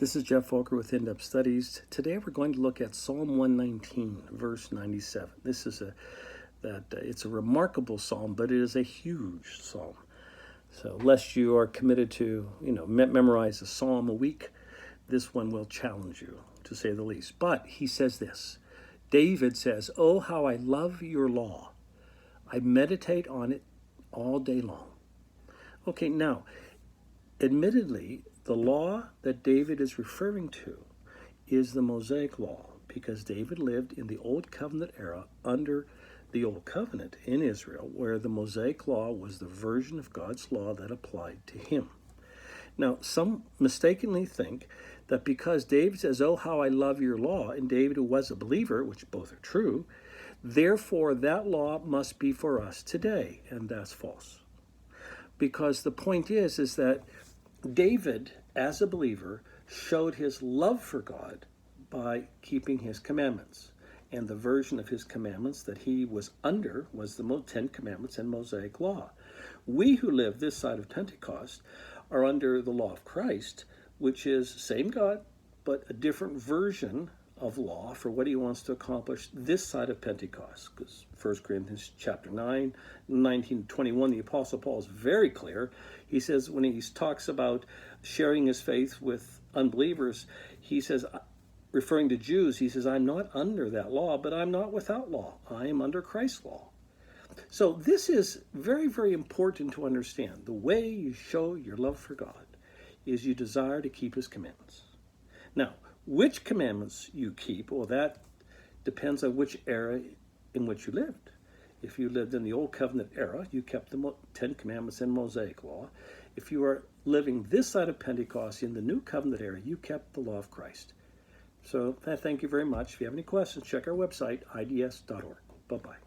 This is Geoff with In-Depth Studies. Today we're going to look at Psalm 119, verse 97. This is it's a remarkable psalm, but it is a huge psalm. So, lest you are committed to, memorize a psalm a week, this one will challenge you, to say the least. But he says this. David says, "Oh, how I love your law. I meditate on it all day long." Okay, now, admittedly, the law that David is referring to is the Mosaic law, because David lived in the Old Covenant era under the Old Covenant in Israel, where the Mosaic law was the version of God's law that applied to him. Now, some mistakenly think that because David says, "Oh, how I love your law," and David, who was a believer, which both are true, therefore that law must be for us today, and that's false. Because the point is that David, as a believer, showed his love for God by keeping his commandments. And the version of his commandments that he was under was the 10 Commandments and Mosaic law. We who live this side of Pentecost are under the law of Christ, which is same God, but a different version of law for what he wants to accomplish this side of Pentecost. Because 1 Corinthians chapter 9, 19 to 21, the Apostle Paul is very clear. He says when he talks about sharing his faith with unbelievers, he says, referring to Jews, he says, "I'm not under that law, but I'm not without law. I am under Christ's law." So this is very, very important to understand. The way you show your love for God is you desire to keep his commandments. Now, which commandments you keep, well, that depends on which era in which you lived. If you lived in the Old Covenant era, you kept the 10 Commandments and Mosaic law. If you are living this side of Pentecost in the New Covenant era, you kept the law of Christ. So thank you very much. If you have any questions, check our website, ids.org. Bye-bye.